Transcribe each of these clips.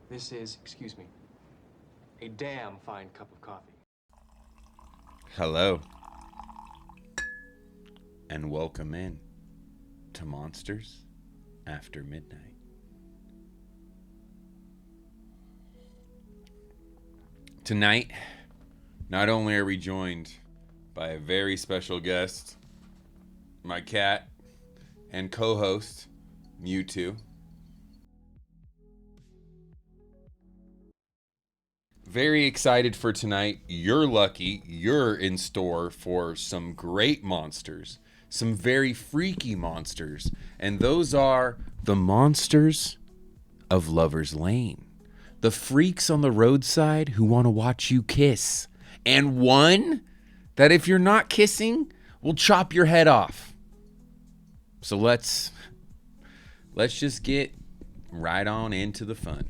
This is, excuse me, a damn fine cup of coffee. Hello, and welcome in to Monsters After Midnight. Tonight, not only are we joined by a very special guest, my cat and co-host, Mewtwo. Very excited for tonight. You're lucky. You're in store for some great monsters, some very freaky monsters, and those are the monsters of Lover's Lane. The freaks on the roadside who want to watch you kiss. And one that if you're not kissing, will chop your head off. So let's just get right on into the fun.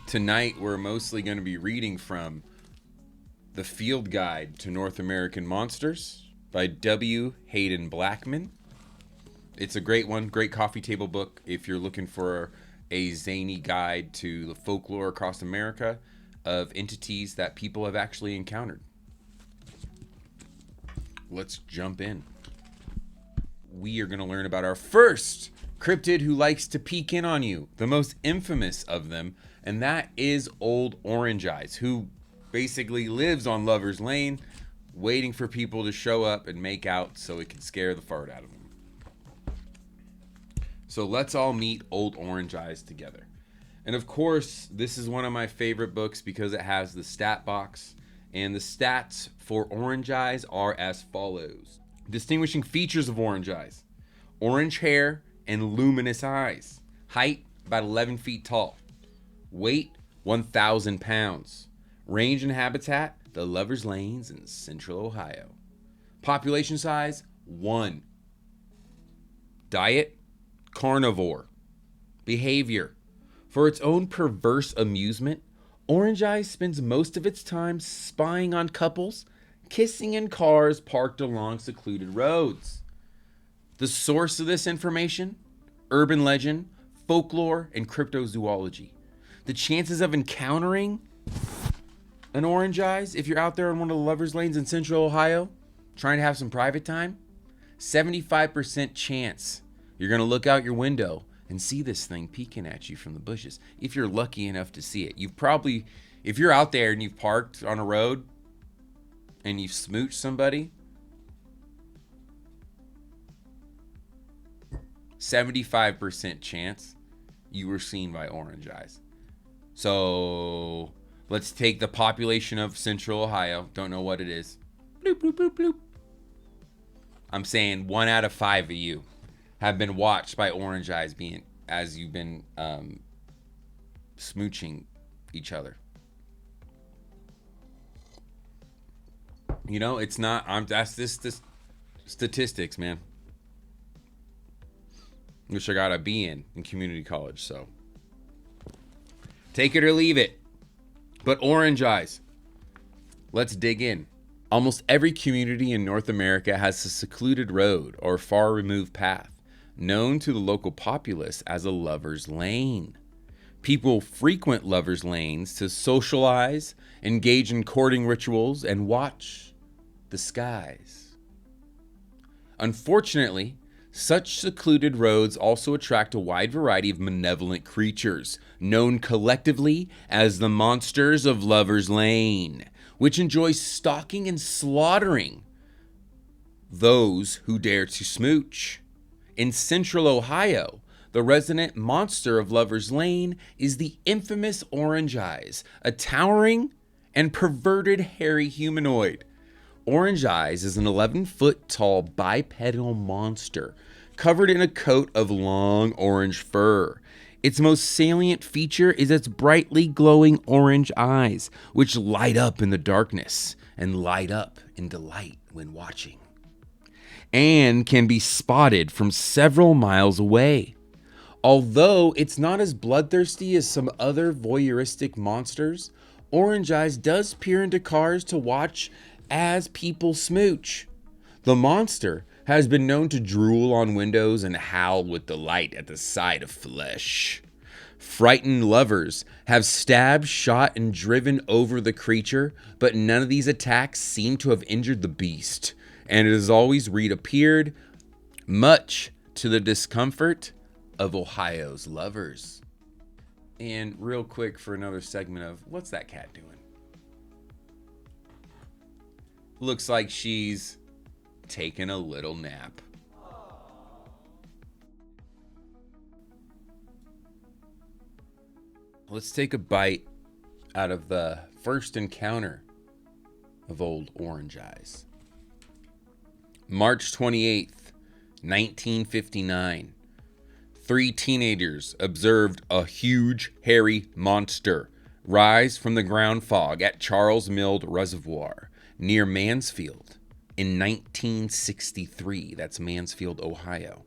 Tonight, we're mostly going to be reading from The Field Guide to North American Monsters by W. Hayden Blackman. It's a great one, great coffee table book if you're looking for a zany guide to the folklore across America of entities that people have actually encountered. Let's jump in. We are going to learn about our first cryptid who likes to peek in on you, the most infamous of them, and that is Old Orange Eyes, who basically lives on Lover's Lane, waiting for people to show up and make out so it can scare the fart out of them. So let's all meet Old Orange Eyes together. And of course, this is one of my favorite books because it has the stat box, and the stats for Orange Eyes are as follows. Distinguishing features of Orange Eyes: orange hair and luminous eyes. Height, about 11 feet tall. Weight, 1,000 pounds. Range and habitat, the Lover's Lanes in central Ohio. Population size, 1. Diet, carnivore. Behavior: for its own perverse amusement, Orange Eyes spends most of its time spying on couples, kissing in cars parked along secluded roads. The source of this information: urban legend, folklore, and cryptozoology. The chances of encountering an Orange Eyes, if you're out there on one of the Lover's Lanes in central Ohio, trying to have some private time, 75% chance you're going to look out your window and see this thing peeking at you from the bushes, if you're lucky enough to see it. You've probably, if you're out there and you've parked on a road and you've smooched somebody, 75% chance you were seen by Orange Eyes. So let's take the population of central Ohio. Don't know what it is. Bloop, bloop, bloop, bloop. I'm saying 1 out of 5 of you have been watched by Orange Eyes as you've been smooching each other. You know, it's not. That's this statistics, man. Which I got a B in community college, so take it or leave it. But Orange Eyes, let's dig in. Almost every community in North America has a secluded road or far removed path, known to the local populace as a Lover's Lane. People frequent Lover's Lanes to socialize, engage in courting rituals, and watch the skies. Unfortunately, such secluded roads also attract a wide variety of malevolent creatures, known collectively as the monsters of Lover's Lane, which enjoy stalking and slaughtering those who dare to smooch. In central Ohio, the resident monster of Lover's Lane is the infamous Orange Eyes, a towering and perverted hairy humanoid. Orange Eyes is an 11-foot tall bipedal monster covered in a coat of long orange fur. Its most salient feature is its brightly glowing orange eyes, which light up in the darkness and light up in delight when watching, and can be spotted from several miles away. Although it's not as bloodthirsty as some other voyeuristic monsters, Orange Eyes does peer into cars to watch as people smooch. The monster has been known to drool on windows and howl with delight at the sight of flesh. Frightened lovers have stabbed, shot, and driven over the creature, but none of these attacks seem to have injured the beast, and it has always reappeared, much to the discomfort of Ohio's lovers. And real quick for another segment of what's that cat doing? Looks like she's taking a little nap. Let's take a bite out of the first encounter of old Orange Eyes. March 28th, 1959. 3 teenagers observed a huge, hairy monster rise from the ground fog at Charles Mill Reservoir near Mansfield in 1963. That's Mansfield, Ohio.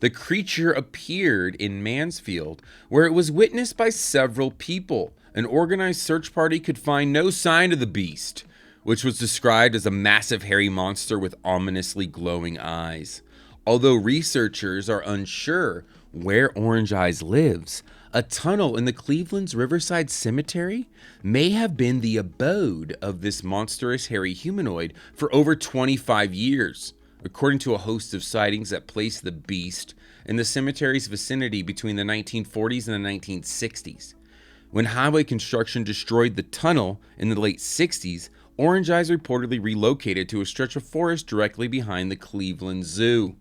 The creature appeared in Mansfield, where it was witnessed by several people. An organized search party could find no sign of the beast, which was described as a massive hairy monster with ominously glowing eyes. Although researchers are unsure where Orange Eyes lives, a tunnel in the Cleveland's Riverside Cemetery may have been the abode of this monstrous hairy humanoid for over 25 years. According to a host of sightings that placed the beast in the cemetery's vicinity between the 1940s and the 1960s. When highway construction destroyed the tunnel in the late 60s, Orange Eyes reportedly relocated to a stretch of forest directly behind the Cleveland Zoo.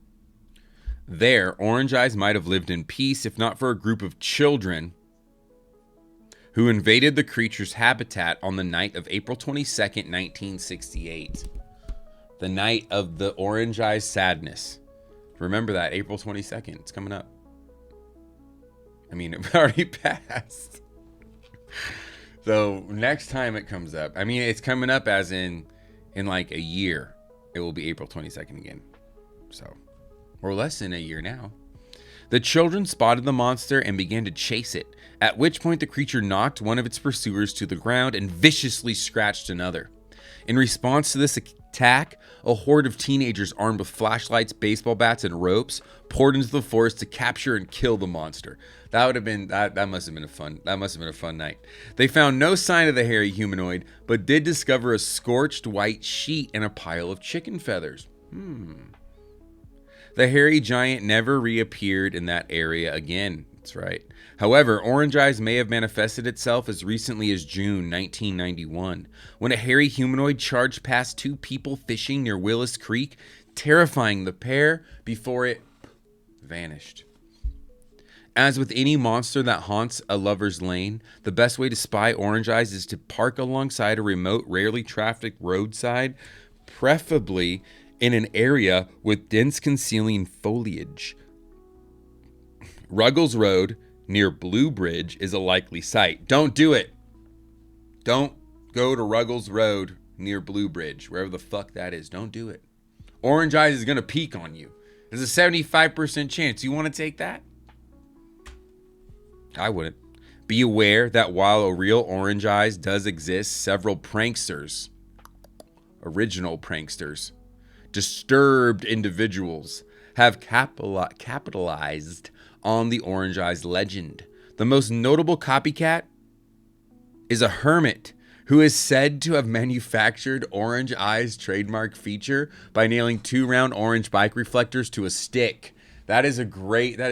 There, Orange Eyes might have lived in peace if not for a group of children who invaded the creature's habitat on the night of April 22nd, 1968. The night of the Orange Eyes sadness. Remember that, April 22nd. It's coming up. I mean, it already passed. So next time it comes up, I mean, it's coming up as in like a year. It will be April 22nd again. So, or less than a year now. The children spotted the monster and began to chase it, at which point the creature knocked one of its pursuers to the ground and viciously scratched another. In response to this attack, a horde of teenagers armed with flashlights, baseball bats, and ropes poured into the forest to capture and kill the monster. That must have been a fun night. They found no sign of the hairy humanoid, but did discover a scorched white sheet and a pile of chicken feathers. The hairy giant never reappeared in that area again. That's right. However, Orange Eyes may have manifested itself as recently as June 1991, when a hairy humanoid charged past 2 people fishing near Willis Creek, terrifying the pair before it vanished. As with any monster that haunts a lover's lane, the best way to spy Orange Eyes is to park alongside a remote, rarely trafficked roadside, preferably in an area with dense concealing foliage. Ruggles Road near Blue Bridge is a likely site. Don't do it. Don't go to Ruggles Road near Blue Bridge, wherever the fuck that is. Don't do it. Orange Eyes is going to peek on you. There's a 75% chance. You want to take that? I wouldn't. Be aware that while a real Orange Eyes does exist, several pranksters, original pranksters, disturbed individuals have capitalized on the Orange Eyes legend. The most notable copycat is a hermit who is said to have manufactured Orange Eyes' trademark feature by nailing 2 round orange bike reflectors to a stick. That is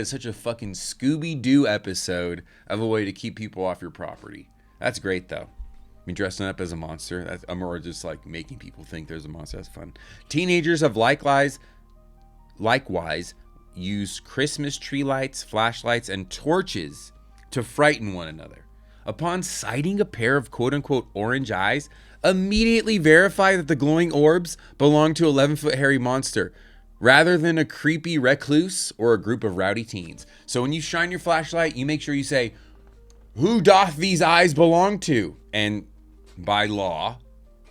such a fucking Scooby-Doo episode of a way to keep people off your property. That's great though. I mean, dressing up as a monster, or just like making people think there's a monster, that's fun. Teenagers have likewise used Christmas tree lights, flashlights, and torches to frighten one another. Upon sighting a pair of quote-unquote Orange Eyes, immediately verify that the glowing orbs belong to 11-foot hairy monster, rather than a creepy recluse or a group of rowdy teens. So when you shine your flashlight, you make sure you say, "Who doth these eyes belong to?" And by law,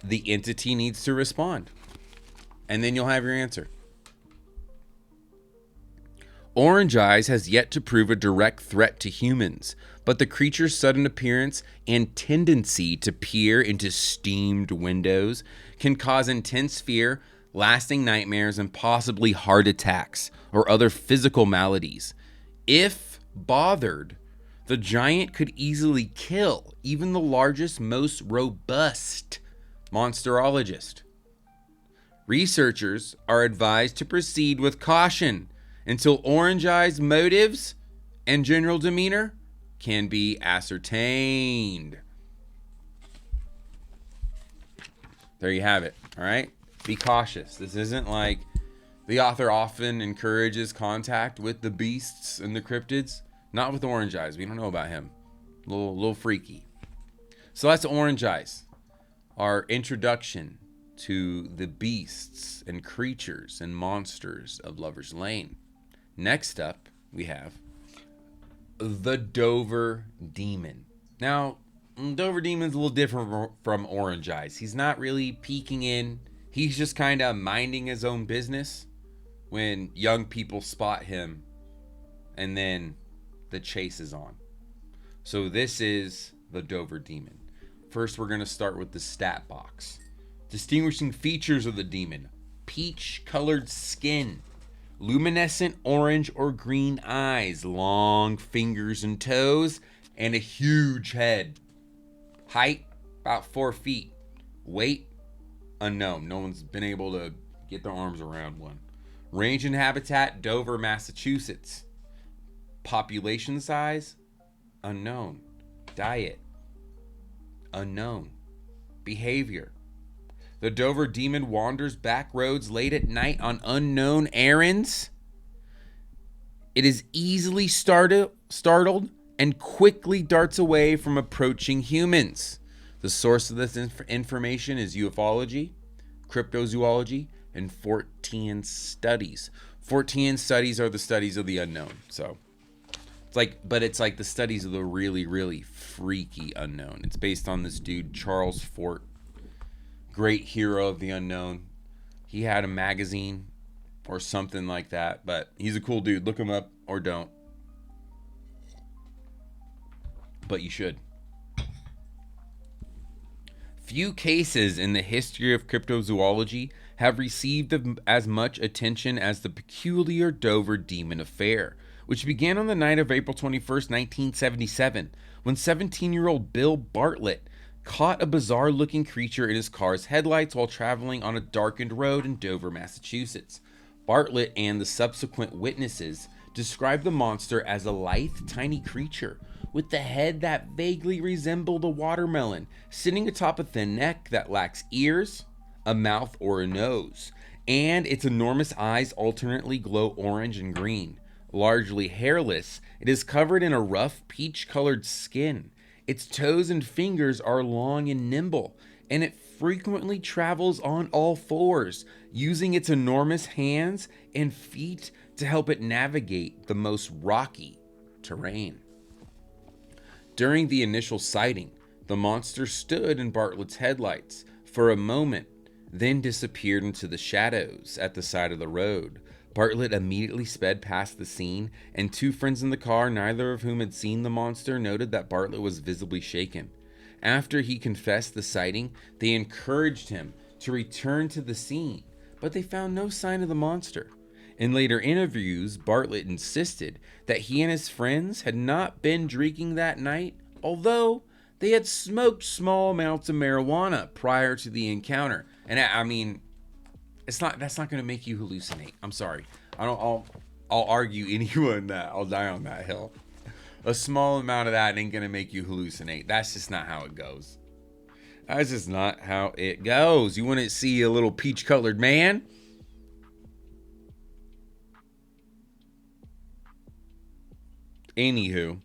the entity needs to respond. And then you'll have your answer. Orange Eyes has yet to prove a direct threat to humans, but the creature's sudden appearance and tendency to peer into steamed windows can cause intense fear, lasting nightmares, and possibly heart attacks or other physical maladies. If bothered, The giant could easily kill even the largest, most robust monsterologist. Researchers are advised to proceed with caution until Orange Eye's motives and general demeanor can be ascertained. There you have it. All right? Be cautious. This isn't like the author often encourages contact with the beasts and the cryptids. Not with Orange Eyes. We don't know about him. A little freaky. So that's Orange Eyes. Our introduction to the beasts and creatures and monsters of Lover's Lane. Next up, we have the Dover Demon. Now, Dover Demon's a little different from Orange Eyes. He's not really peeking in. He's just kind of minding his own business when young people spot him, and then the chase is on. So this is the Dover Demon. First, we're going to start with the stat box. Distinguishing features of the demon: peach-colored skin, luminescent orange or green eyes, long fingers and toes, and a huge head. Height, about 4 feet. Weight, unknown. No one's been able to get their arms around one. Range and habitat, Dover, Massachusetts. Population size, unknown. Diet, unknown. Behavior: the Dover Demon wanders back roads late at night on unknown errands. It is easily startled and quickly darts away from approaching humans. The source of this information is ufology, cryptozoology, and Fortean studies. Fortean studies are the studies of the unknown. So it's like the studies of the really, really freaky unknown. It's based on this dude, Charles Fort, great hero of the unknown. He had a magazine or something like that, but he's a cool dude. Look him up or don't. But you should. Few cases in the history of cryptozoology have received as much attention as the peculiar Dover Demon affair, which began on the night of April 21st, 1977, when 17-year-old Bill Bartlett caught a bizarre-looking creature in his car's headlights while traveling on a darkened road in Dover, Massachusetts. Bartlett and the subsequent witnesses described the monster as a lithe, tiny creature with the head that vaguely resembled a watermelon, sitting atop a thin neck that lacks ears, a mouth, or a nose, and its enormous eyes alternately glow orange and green. Largely hairless, it is covered in a rough peach-colored skin. Its toes and fingers are long and nimble, and it frequently travels on all fours, using its enormous hands and feet to help it navigate the most rocky terrain. During the initial sighting, the monster stood in Bartlett's headlights for a moment, then disappeared into the shadows at the side of the road. Bartlett immediately sped past the scene, and two friends in the car, neither of whom had seen the monster, noted that Bartlett was visibly shaken. After he confessed the sighting, they encouraged him to return to the scene, but they found no sign of the monster. In later interviews, Bartlett insisted that he and his friends had not been drinking that night, although they had smoked small amounts of marijuana prior to the encounter. And I mean, that's not going to make you hallucinate. I'm sorry. I'll argue anyone that I'll die on that hill. A small amount of that ain't going to make you hallucinate. That's just not how it goes. That's just not how it goes. You want to see a little peach-colored man? Anywho,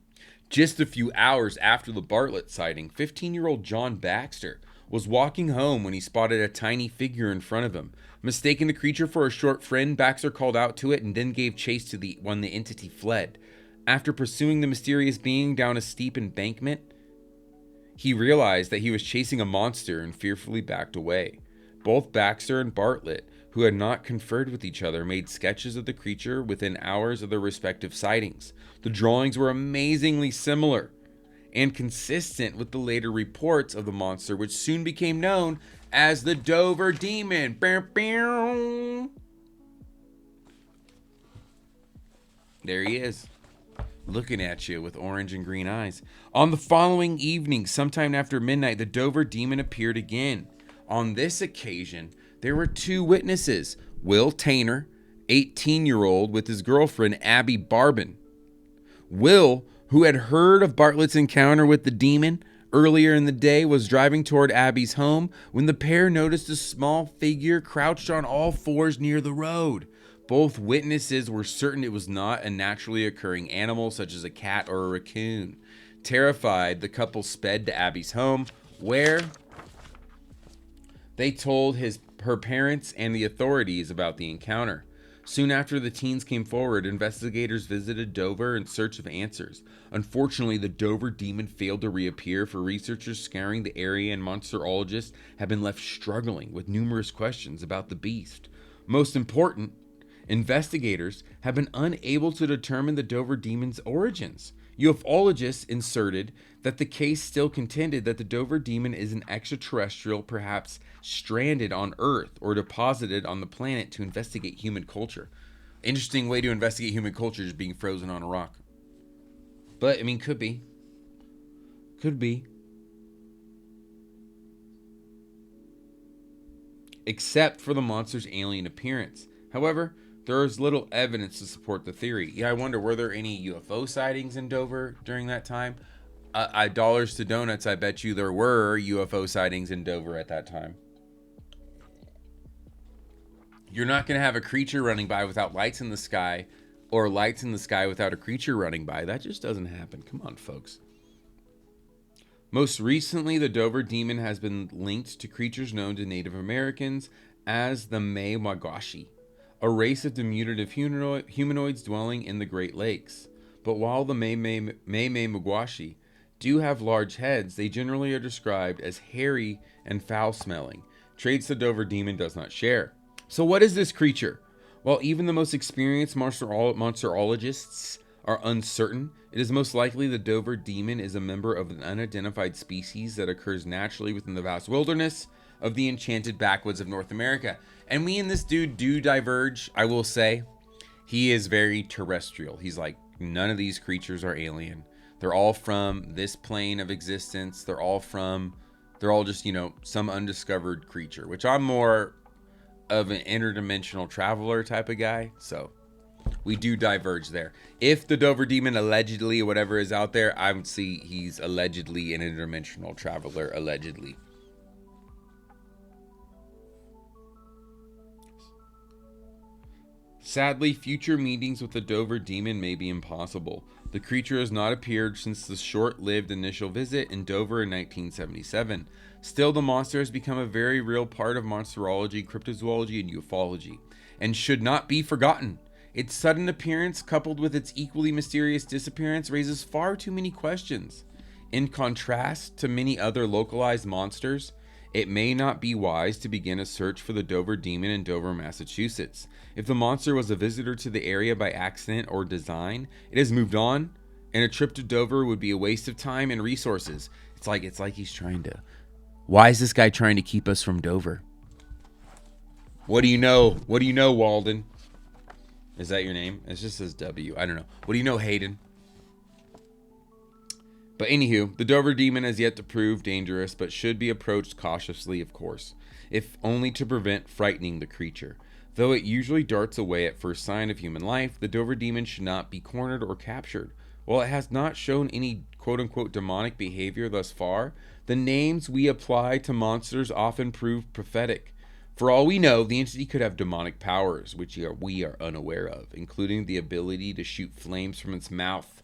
just a few hours after the Bartlett sighting, 15-year-old John Baxter was walking home when he spotted a tiny figure in front of him. Mistaking the creature for a short friend, Baxter called out to it and then gave chase to when the entity fled. After pursuing the mysterious being down a steep embankment, he realized that he was chasing a monster and fearfully backed away. Both Baxter and Bartlett, who had not conferred with each other, made sketches of the creature within hours of their respective sightings. The drawings were amazingly similar and consistent with the later reports of the monster, which soon became known as the Dover Demon. There he is. looking at you with orange and green eyes. On the following evening, sometime after midnight, the Dover demon appeared again. On this occasion, there were two witnesses, Will Tainer, 18-year-old, with his girlfriend, Abby Barbin. Will, who had heard of Bartlett's encounter with the demon earlier in the day, was driving toward Abby's home when the pair noticed a small figure crouched on all fours near the road. Both witnesses were certain it was not a naturally occurring animal such as a cat or a raccoon. Terrified, the couple sped to Abby's home, where they told her parents and the authorities about the encounter. Soon after the teens came forward, investigators visited Dover in search of answers. Unfortunately, the Dover demon failed to reappear, for researchers scouring the area and monsterologists have been left struggling with numerous questions about the beast. Most important, investigators have been unable to determine the Dover demon's origins. Ufologists inserted that the case still contended that the Dover demon is an extraterrestrial, perhaps stranded on Earth or deposited on the planet to investigate human culture. Interesting way to investigate human culture, is being frozen on a rock. But, I mean, could be. Could be. Except for the monster's alien appearance. However, there is little evidence to support the theory. Yeah, I wonder, were there any UFO sightings in Dover during that time? Dollars to donuts, I bet you there were UFO sightings in Dover at that time. You're not going to have a creature running by without lights in the sky, or lights in the sky without a creature running by. That just doesn't happen. Come on, folks. Most recently, the Dover demon has been linked to creatures known to Native Americans as the May-Wagashi, a race of diminutive humanoids dwelling in the Great Lakes. But while the May-Wagashi do have large heads, they generally are described as hairy and foul-smelling, traits the Dover demon does not share. So what is this creature? While even the most experienced monsterologists are uncertain, it is most likely the Dover demon is a member of an unidentified species that occurs naturally within the vast wilderness of the enchanted backwoods of North America. And me and this dude do diverge, I will say. He is very terrestrial. He's like, none of these creatures are alien. They're all from this plane of existence. They're all just, some undiscovered creature, which I'm more of an interdimensional traveler type of guy. So we do diverge there. If the Dover demon allegedly, whatever is out there, I would see he's allegedly an interdimensional traveler, allegedly. Sadly, future meetings with the Dover demon may be impossible. The creature has not appeared since the short-lived initial visit in Dover in 1977. Still, the monster has become a very real part of monsterology, cryptozoology, and ufology, and should not be forgotten. Its sudden appearance, coupled with its equally mysterious disappearance, raises far too many questions. In contrast to many other localized monsters, it may not be wise to begin a search for the Dover demon in Dover, Massachusetts. If the monster was a visitor to the area by accident or design, it has moved on, and a trip to Dover would be a waste of time and resources. It's like he's trying to... Why is this guy trying to keep us from Dover? What do you know? What do you know, Walden? Is that your name? It just says W. I don't know. What do you know, Hayden? But anywho, the Dover demon has yet to prove dangerous, but should be approached cautiously, of course, if only to prevent frightening the creature. Though it usually darts away at first sign of human life, the Dover demon should not be cornered or captured. While it has not shown any quote-unquote demonic behavior thus far, the names we apply to monsters often prove prophetic. For all we know, the entity could have demonic powers, which we are unaware of, including the ability to shoot flames from its mouth.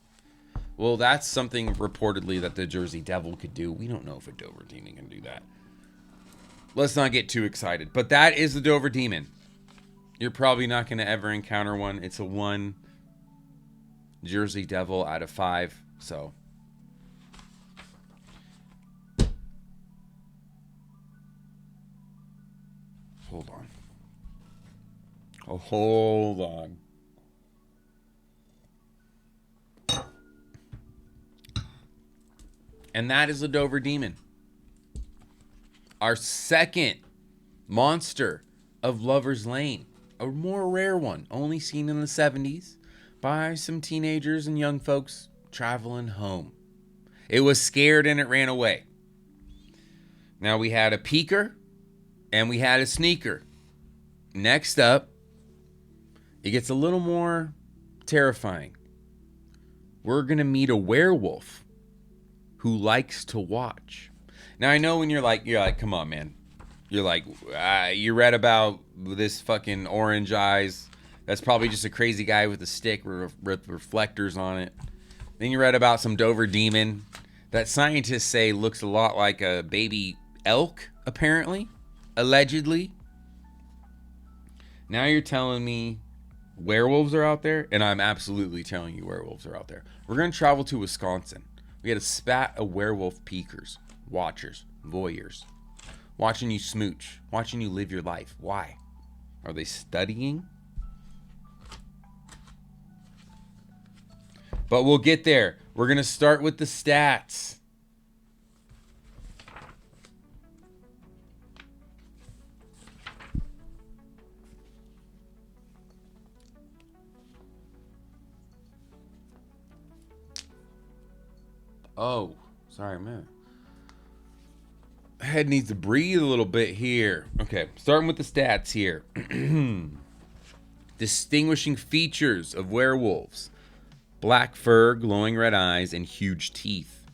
Well, that's something reportedly that the Jersey Devil could do. We don't know if a Dover demon can do that. Let's not get too excited. But that is the Dover demon. You're probably not going to ever encounter one. It's a 1 Jersey Devil out of 5. So... hold on. Oh, hold on. And that is the Dover demon. Our second monster of Lover's Lane. A more rare one. Only seen in the 70s. by some teenagers and young folks traveling home. It was scared and it ran away. Now we had a peeker and we had a sneaker. Next up, it gets a little more terrifying. We're going to meet a werewolf who likes to watch. Now I know when you're like, come on, man. You're like, you read about this fucking orange eyes. That's probably just a crazy guy with a stick with reflectors on it. Then you read about some Dover demon that scientists say looks a lot like a baby elk, apparently, allegedly. Now you're telling me werewolves are out there? And I'm absolutely telling you werewolves are out there. We're going to travel to Wisconsin. We had a spat of werewolf peekers, watchers, voyeurs. Watching you smooch. Watching you live your life. Why? Are they studying? But we'll get there. We're going to start with the stats. Oh, sorry, man. Head needs to breathe a little bit here. Okay, starting with the stats here. Distinguishing features of werewolves: black fur, glowing red eyes, and huge teeth.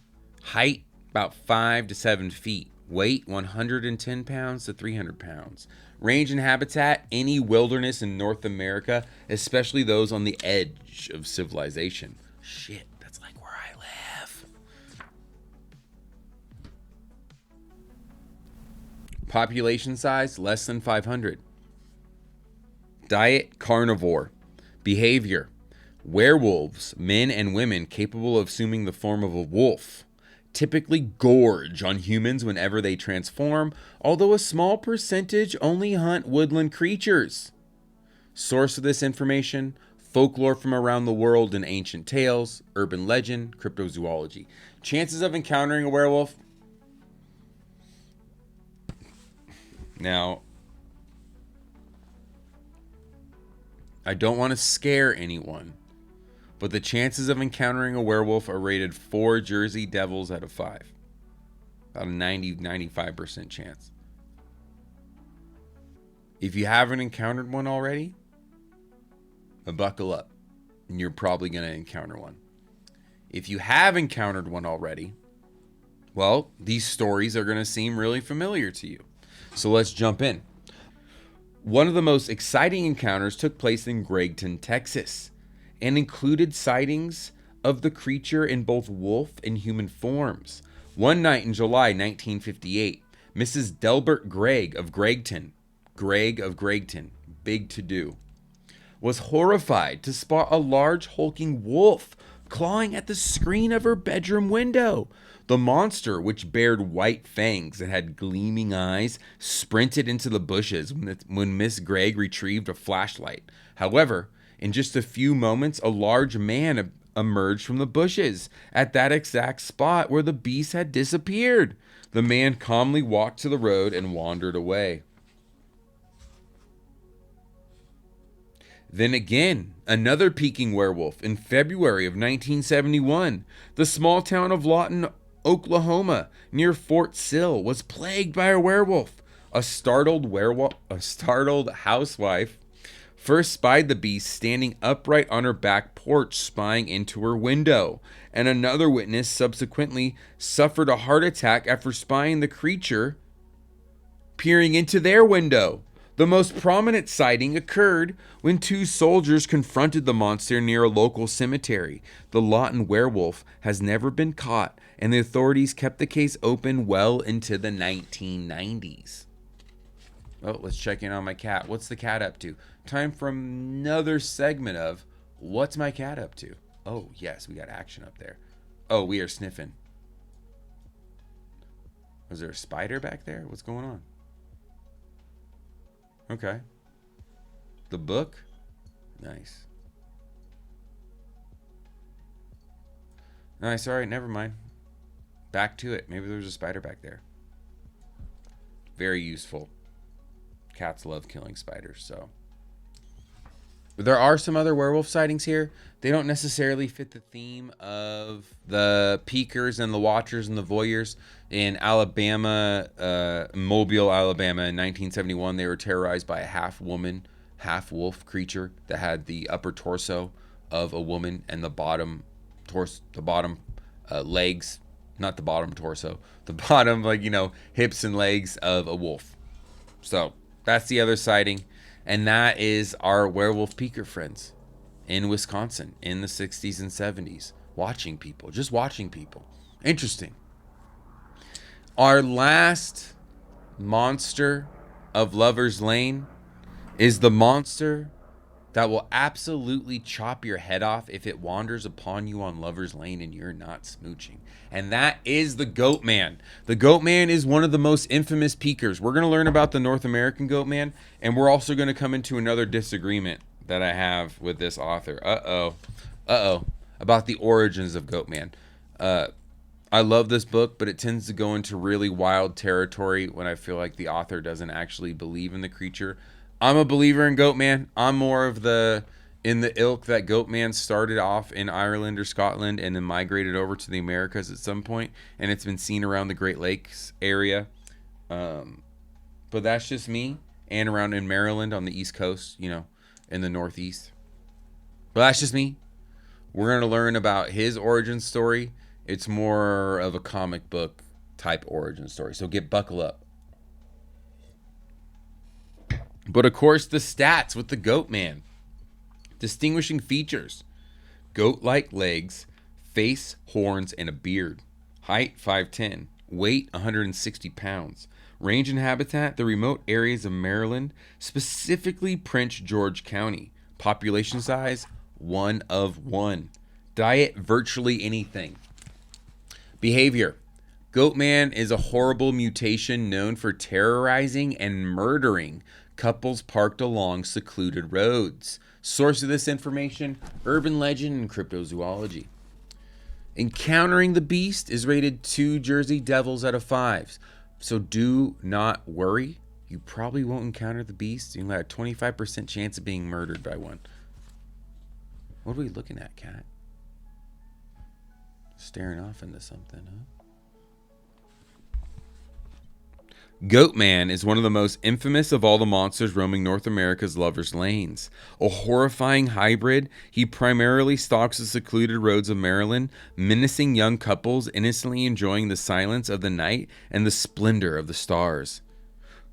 Height, about 5 to 7 feet. Weight, 110 pounds to 300 pounds. Range and habitat, any wilderness in North America, especially those on the edge of civilization. Shit, that's like where I live. Population size, less than 500. Diet, carnivore. Behavior: werewolves, men and women capable of assuming the form of a wolf, typically gorge on humans whenever they transform, although a small percentage only hunt woodland creatures. Source of this information: folklore from around the world and ancient tales, urban legend, cryptozoology. Chances of encountering a werewolf? Now, I don't want to scare anyone, but the chances of encountering a werewolf are rated 4 Jersey Devils out of 5. About a 95% chance. If you haven't encountered one already, buckle up, and you're probably going to encounter one. If you have encountered one already, well, these stories are going to seem really familiar to you. So let's jump in. One of the most exciting encounters took place in Gregton, Texas, and included sightings of the creature in both wolf and human forms. One night in July 1958, Mrs. Delbert Gregg of Gregton, big to do, was horrified to spot a large hulking wolf clawing at the screen of her bedroom window. The monster, which bared white fangs and had gleaming eyes, sprinted into the bushes when Miss Gregg retrieved a flashlight. However, in just a few moments, a large man emerged from the bushes at that exact spot where the beast had disappeared. The man calmly walked to the road and wandered away. Then again, another peeking werewolf in February of 1971. The small town of Lawton, Oklahoma, near Fort Sill, was plagued by a werewolf. A startled housewife first spied the beast standing upright on her back porch, spying into her window, and another witness subsequently suffered a heart attack after spying the creature peering into their window. The most prominent sighting occurred when 2 soldiers confronted the monster near a local cemetery. The Lawton werewolf has never been caught, and the authorities kept the case open well into the 1990s. Oh, let's check in on my cat. What's the cat up to? Time for another segment of What's My Cat Up To? Oh, yes, we got action up there. Oh, we are sniffing. Was there a spider back there? What's going on? Okay. The book? Nice. Nice, alright, never mind. Back to it. Maybe there's a spider back there. Very useful. Cats love killing spiders, so. There are some other werewolf sightings here. They don't necessarily fit the theme of the peekers and the watchers and the voyeurs. In Alabama, Mobile, Alabama, in 1971, they were terrorized by a half-woman, half-wolf creature that had the upper torso of a woman and the bottom legs, not the bottom torso, the bottom, hips and legs of a wolf. So that's the other sighting. And that is our werewolf peeker friends in Wisconsin in the 60s and 70s. Just watching people. Interesting. Our last monster of Lover's Lane is the monster that will absolutely chop your head off if it wanders upon you on Lover's Lane and you're not smooching. And that is the Goatman. The Goatman is one of the most infamous peekers. We're going to learn about the North American Goatman, and we're also going to come into another disagreement that I have with this author. About the origins of Goatman. I love this book, but it tends to go into really wild territory when I feel like the author doesn't actually believe in the creature. I'm a believer in Goatman. I'm more of in the ilk that Goatman started off in Ireland or Scotland and then migrated over to the Americas at some point, and it's been seen around the Great Lakes area. But that's just me, and around in Maryland on the East Coast, in the Northeast. But that's just me. We're going to learn about his origin story. It's more of a comic book type origin story, so buckle up. But of course, the stats with the Goatman. Distinguishing features: goat-like legs, face, horns, and a beard. Height 5'10", weight 160 pounds. Range and habitat: the remote areas of Maryland, specifically Prince George County. Population size: 1 of 1. Diet: virtually anything. Behavior: Goatman is a horrible mutation known for terrorizing and murdering couples parked along secluded roads. Source of this information: urban legend and cryptozoology. Encountering the beast is rated 2 Jersey Devils out of 5. So do not worry. You probably won't encounter the beast. You have a 25% chance of being murdered by one. What are we looking at, cat? Staring off into something, huh? Goatman is one of the most infamous of all the monsters roaming North America's Lover's Lanes. A horrifying hybrid, he primarily stalks the secluded roads of Maryland, menacing young couples innocently enjoying the silence of the night and the splendor of the stars.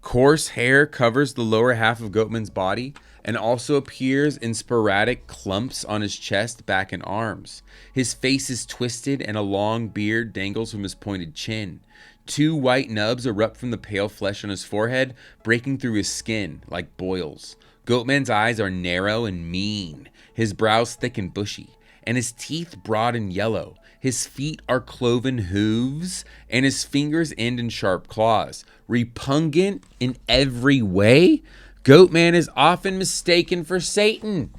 Coarse hair covers the lower half of Goatman's body and also appears in sporadic clumps on his chest, back, and arms. His face is twisted and a long beard dangles from his pointed chin. 2 white nubs erupt from the pale flesh on his forehead, breaking through his skin like boils. Goatman's eyes are narrow and mean, his brows thick and bushy, and his teeth broad and yellow. His feet are cloven hooves, and his fingers end in sharp claws. Repugnant in every way, Goatman is often mistaken for Satan.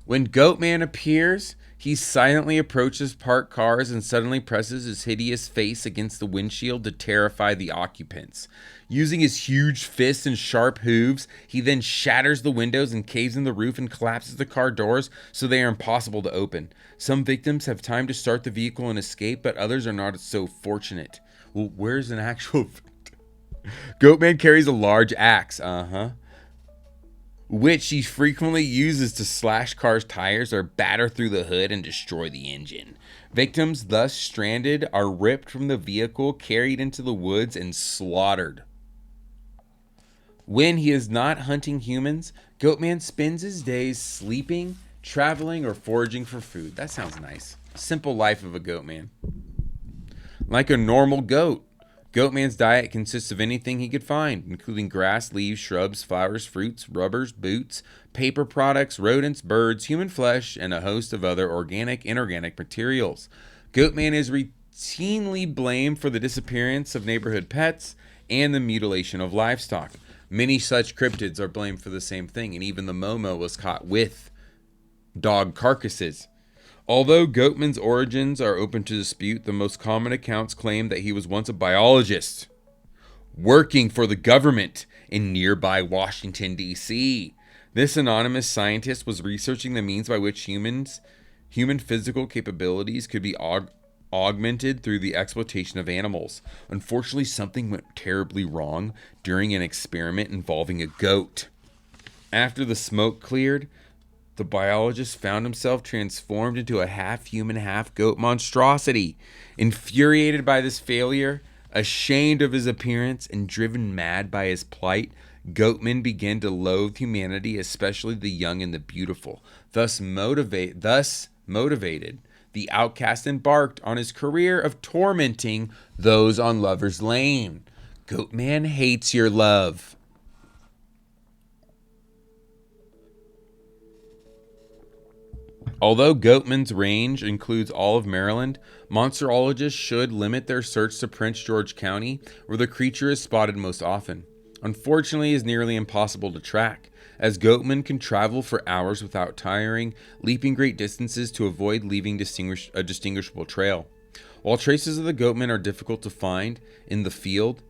When Goatman appears, he silently approaches parked cars and suddenly presses his hideous face against the windshield to terrify the occupants. Using his huge fists and sharp hooves, he then shatters the windows and caves in the roof and collapses the car doors so they are impossible to open. Some victims have time to start the vehicle and escape, but others are not so fortunate. Well, where's an actual victim? Goatman carries a large axe, which he frequently uses to slash cars' tires or batter through the hood and destroy the engine. Victims thus stranded are ripped from the vehicle, carried into the woods, and slaughtered. When he is not hunting humans, Goatman spends his days sleeping, traveling, or foraging for food. That sounds nice. Simple life of a Goatman. Like a normal goat, Goatman's diet consists of anything he could find, including grass, leaves, shrubs, flowers, fruits, rubbers, boots, paper products, rodents, birds, human flesh, and a host of other organic, inorganic materials. Goatman is routinely blamed for the disappearance of neighborhood pets and the mutilation of livestock. Many such cryptids are blamed for the same thing, and even the Momo was caught with dog carcasses. Although Goatman's origins are open to dispute, the most common accounts claim that he was once a biologist working for the government in nearby Washington, D.C. This anonymous scientist was researching the means by which human physical capabilities could be augmented through the exploitation of animals. Unfortunately, something went terribly wrong during an experiment involving a goat. After the smoke cleared, the biologist found himself transformed into a half-human, half-goat monstrosity. Infuriated by this failure, ashamed of his appearance, and driven mad by his plight, Goatman began to loathe humanity, especially the young and the beautiful. Thus motivated, the outcast embarked on his career of tormenting those on Lover's Lane. Goatman hates your love. Although Goatman's range includes all of Maryland, monsterologists should limit their search to Prince George County, where the creature is spotted most often. Unfortunately, it is nearly impossible to track, as Goatman can travel for hours without tiring, leaping great distances to avoid leaving a distinguishable trail. While traces of the Goatman are difficult to find in the field,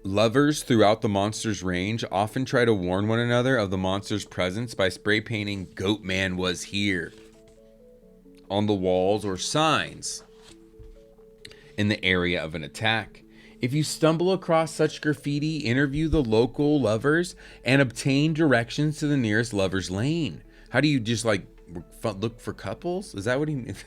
lovers throughout the monster's range often try to warn one another of the monster's presence by spray painting "Goatman was here" on the walls or signs in the area of an attack. If you stumble across such graffiti, interview the local lovers and obtain directions to the nearest Lover's Lane. How do you just like look for couples? Is that what he means?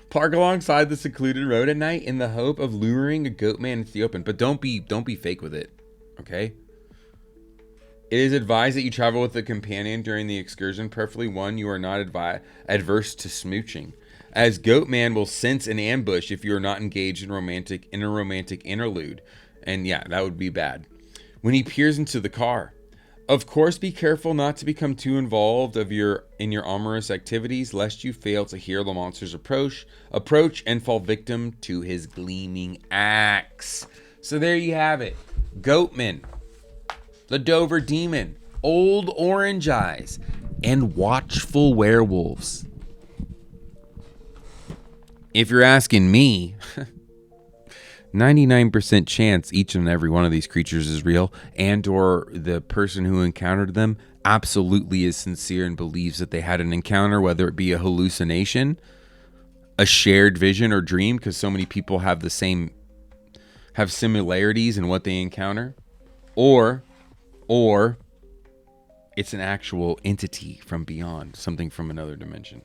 Park alongside the secluded road at night in the hope of luring a Goatman into the open, but don't be fake with it, okay? It is advised that you travel with a companion during the excursion, preferably one you are not adverse to smooching, as Goatman will sense an ambush if you are not engaged in a romantic interlude, and yeah, that would be bad. When he peers into the car, of course, be careful not to become too involved in your amorous activities, lest you fail to hear the monster's approach and fall victim to his gleaming axe. So there you have it. Goatman, the Dover Demon, Old Orange Eyes, and watchful werewolves. If you're asking me, 99% chance each and every one of these creatures is real, and or the person who encountered them absolutely is sincere and believes that they had an encounter, whether it be a hallucination, a shared vision or dream, because so many people have similarities in what they encounter, or it's an actual entity from beyond, something from another dimension.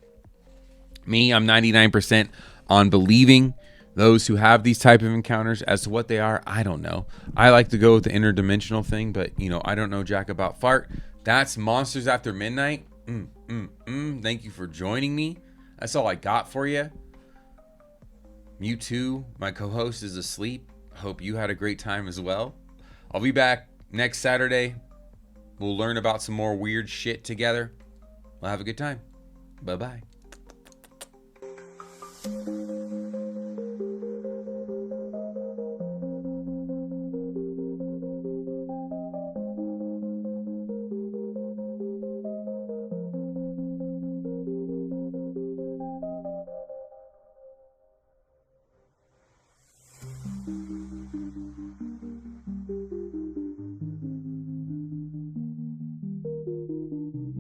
Me, I'm 99% on believing those who have these type of encounters. As to what they are, I don't know. I like to go with the interdimensional thing, but I don't know jack about fart. That's Monsters After Midnight. Thank you for joining me. That's all I got for you. You too. My co-host is asleep. Hope you had a great time as well. I'll be back next Saturday. We'll learn about some more weird shit together. We'll have a good time. Bye-bye.